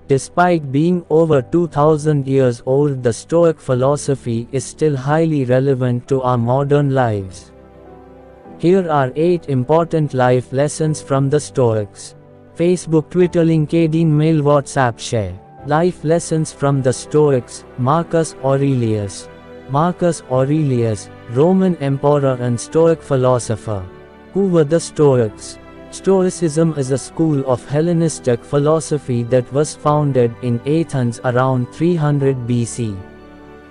Despite being over 2000 years old, the Stoic philosophy is still highly relevant to our modern lives. Here are 8 important life lessons from the Stoics. Facebook, Twitter, LinkedIn, mail, WhatsApp share. Life lessons from the Stoics. Marcus Aurelius. Marcus Aurelius, Roman emperor and Stoic philosopher. Who were the Stoics? Stoicism is a school of Hellenistic philosophy that was founded in Athens around 300 BC.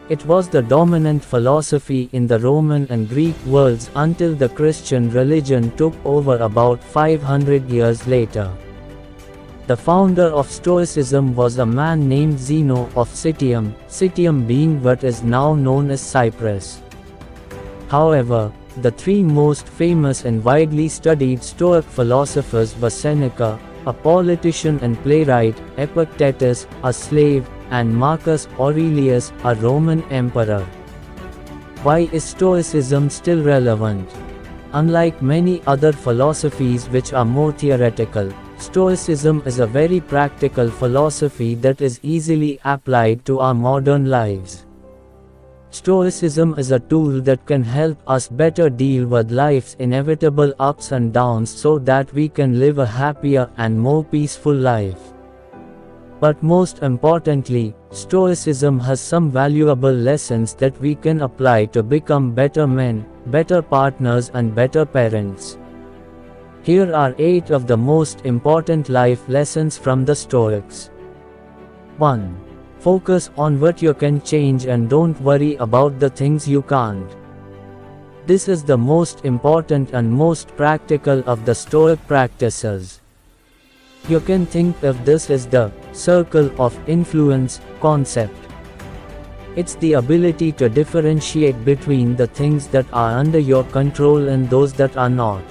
It was the dominant philosophy in the Roman and Greek worlds until the Christian religion took over about 500 years later. The founder of Stoicism was a man named Zeno of Citium, Citium being what is now known as Cyprus. However, the 3 most famous and widely studied Stoic philosophers were Seneca, a politician and playwright, Epictetus, a slave, and Marcus Aurelius, a Roman emperor. Why is Stoicism still relevant? Unlike many other philosophies which are more theoretical, Stoicism is a very practical philosophy that is easily applied to our modern lives. Stoicism is a tool that can help us better deal with life's inevitable ups and downs so that we can live a happier and more peaceful life. But most importantly, Stoicism has some valuable lessons that we can apply to become better men, better partners and better parents. Here are 8 of the most important life lessons from the Stoics. 1. Focus on what you can change and don't worry about the things you can't. This is the most important and most practical of the Stoic practices. You can think of this as the circle of influence concept. It's the ability to differentiate between the things that are under your control and those that are not.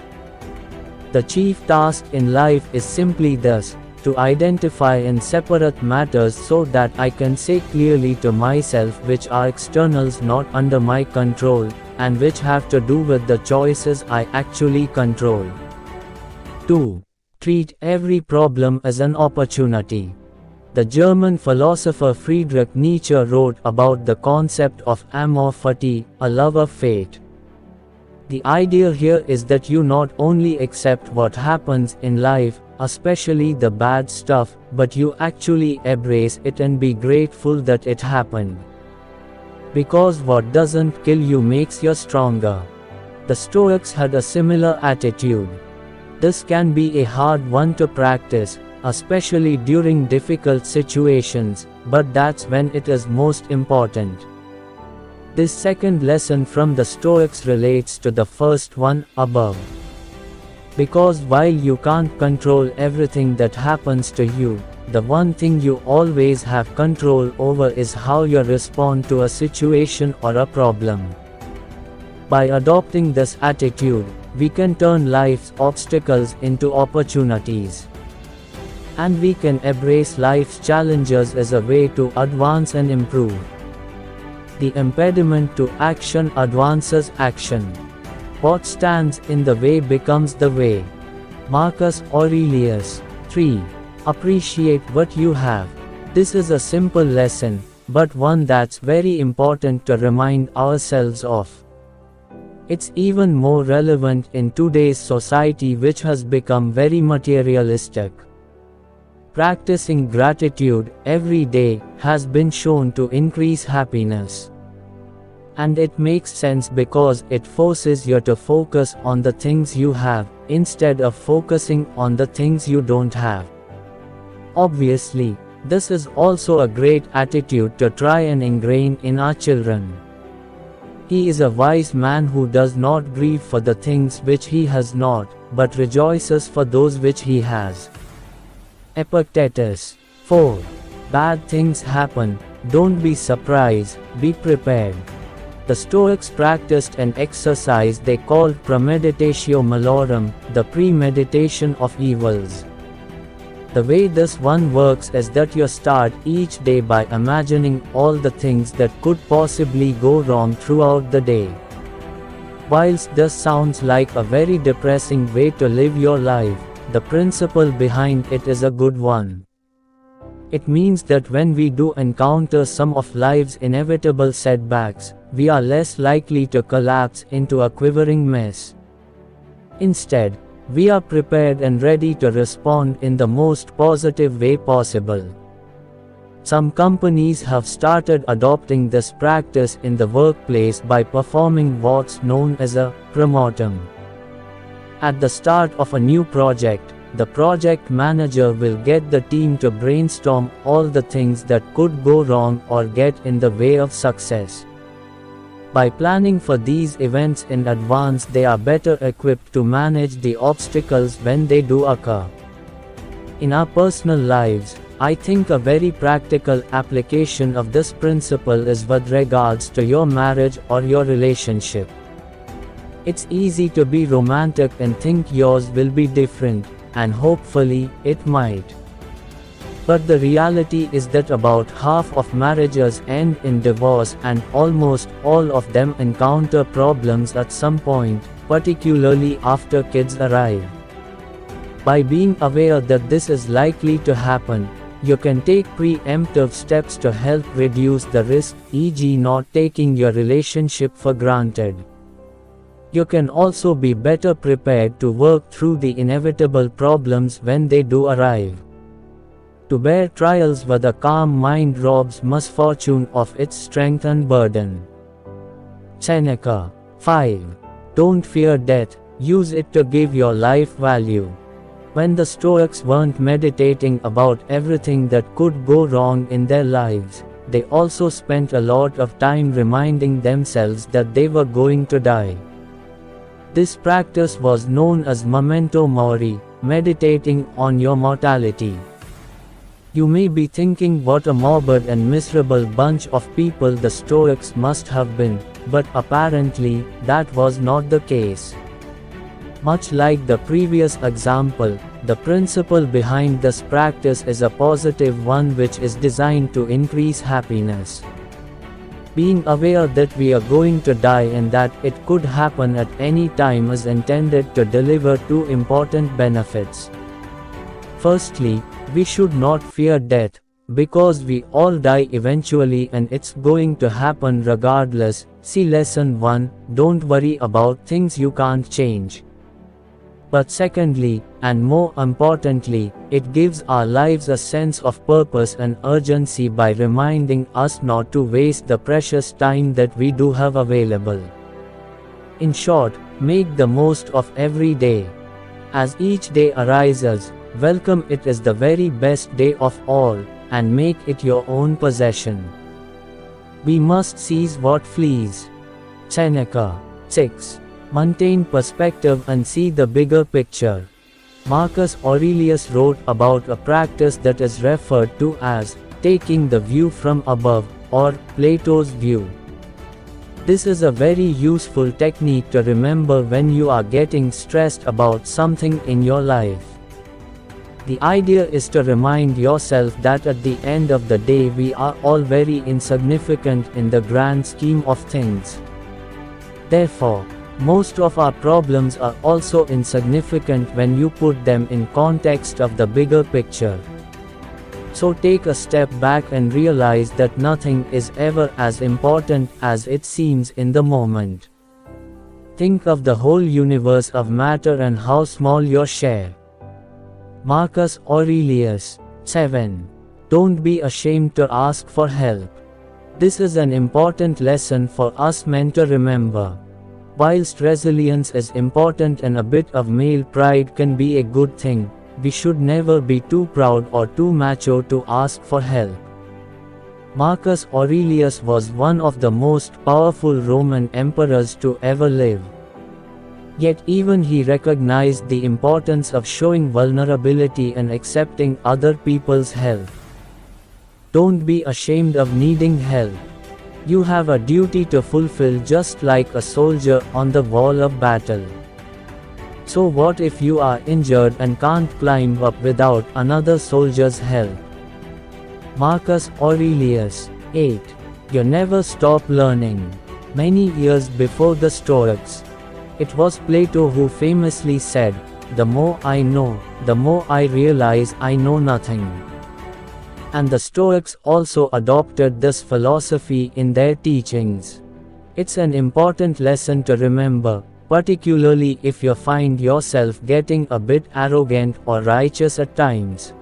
The chief task in life is simply this: to identify and separate matters so that I can say clearly to myself which are externals not under my control, and which have to do with the choices I actually control. 2. Treat every problem as an opportunity. The German philosopher Friedrich Nietzsche wrote about the concept of amor fati, a love of fate. The idea here is that you not only accept what happens in life, especially the bad stuff, but you actually embrace it and be grateful that it happened. Because what doesn't kill you makes you stronger. The Stoics had a similar attitude. This can be a hard one to practice, especially during difficult situations, but that's when it is most important. This second lesson from the Stoics relates to the first one above. Because while you can't control everything that happens to you, the one thing you always have control over is how you respond to a situation or a problem. By adopting this attitude, we can turn life's obstacles into opportunities. And we can embrace life's challenges as a way to advance and improve. The impediment to action advances action. What stands in the way becomes the way. Marcus Aurelius. 3. Appreciate what you have. This is a simple lesson, but one that's very important to remind ourselves of. It's even more relevant in today's society, which has become very materialistic. Practicing gratitude every day has been shown to increase happiness. And it makes sense because it forces you to focus on the things you have, instead of focusing on the things you don't have. Obviously, this is also a great attitude to try and ingrain in our children. He is a wise man who does not grieve for the things which he has not, but rejoices for those which he has. Epictetus. 4. Bad things happen, don't be surprised, be prepared. The Stoics practiced an exercise they called premeditatio malorum, the premeditation of evils. The way this one works is that you start each day by imagining all the things that could possibly go wrong throughout the day. Whilst this sounds like a very depressing way to live your life, the principle behind it is a good one. It means that when we do encounter some of life's inevitable setbacks, we are less likely to collapse into a quivering mess. Instead, we are prepared and ready to respond in the most positive way possible. Some companies have started adopting this practice in the workplace by performing what's known as a premortem. At the start of a new project, the project manager will get the team to brainstorm all the things that could go wrong or get in the way of success. By planning for these events in advance, they are better equipped to manage the obstacles when they do occur. In our personal lives, I think a very practical application of this principle is with regards to your marriage or your relationship. It's easy to be romantic and think yours will be different, and hopefully, it might. But the reality is that about half of marriages end in divorce, and almost all of them encounter problems at some point, particularly after kids arrive. By being aware that this is likely to happen, you can take preemptive steps to help reduce the risk, e.g., not taking your relationship for granted. You can also be better prepared to work through the inevitable problems when they do arrive. To bear trials with a calm mind robs misfortune of its strength and burden. Seneca. 5. Don't fear death, use it to give your life value. When the Stoics weren't meditating about everything that could go wrong in their lives, they also spent a lot of time reminding themselves that they were going to die. This practice was known as memento mori, meditating on your mortality. You may be thinking what a morbid and miserable bunch of people the Stoics must have been, but apparently, that was not the case. Much like the previous example, the principle behind this practice is a positive one which is designed to increase happiness. Being aware that we are going to die and that it could happen at any time is intended to deliver two important benefits. Firstly, we should not fear death, because we all die eventually and it's going to happen regardless. See Lesson 1, don't worry about things you can't change. But secondly, and more importantly, it gives our lives a sense of purpose and urgency by reminding us not to waste the precious time that we do have available. In short, make the most of every day. As each day arises, welcome it as the very best day of all, and make it your own possession. We must seize what flees. Seneca. 6. Maintain perspective and see the bigger picture. Marcus Aurelius wrote about a practice that is referred to as taking the view from above, or Plato's view. This is a very useful technique to remember when you are getting stressed about something in your life. The idea is to remind yourself that at the end of the day we are all very insignificant in the grand scheme of things. Therefore, most of our problems are also insignificant when you put them in context of the bigger picture. So take a step back and realize that nothing is ever as important as it seems in the moment. Think of the whole universe of matter and how small your share. Marcus Aurelius. 7. Don't be ashamed to ask for help. This is an important lesson for us men to remember. Whilst resilience is important and a bit of male pride can be a good thing, we should never be too proud or too macho to ask for help. Marcus Aurelius was one of the most powerful Roman emperors to ever live. Yet even he recognized the importance of showing vulnerability and accepting other people's help. Don't be ashamed of needing help. You have a duty to fulfill just like a soldier on the wall of battle. So what if you are injured and can't climb up without another soldier's help? Marcus Aurelius. 8. You never stop learning. Many years before the Stoics, it was Plato who famously said, "The more I know, the more I realize I know nothing." And the Stoics also adopted this philosophy in their teachings. It's an important lesson to remember, particularly if you find yourself getting a bit arrogant or righteous at times.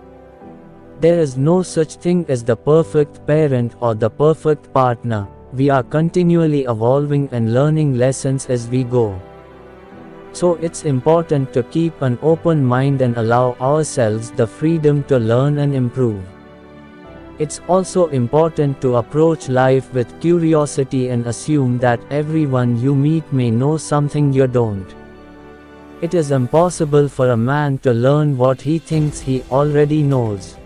There is no such thing as the perfect parent or the perfect partner. We are continually evolving and learning lessons as we go. So it's important to keep an open mind and allow ourselves the freedom to learn and improve. It's also important to approach life with curiosity and assume that everyone you meet may know something you don't. It is impossible for a man to learn what he thinks he already knows.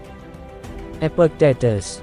Epictetus.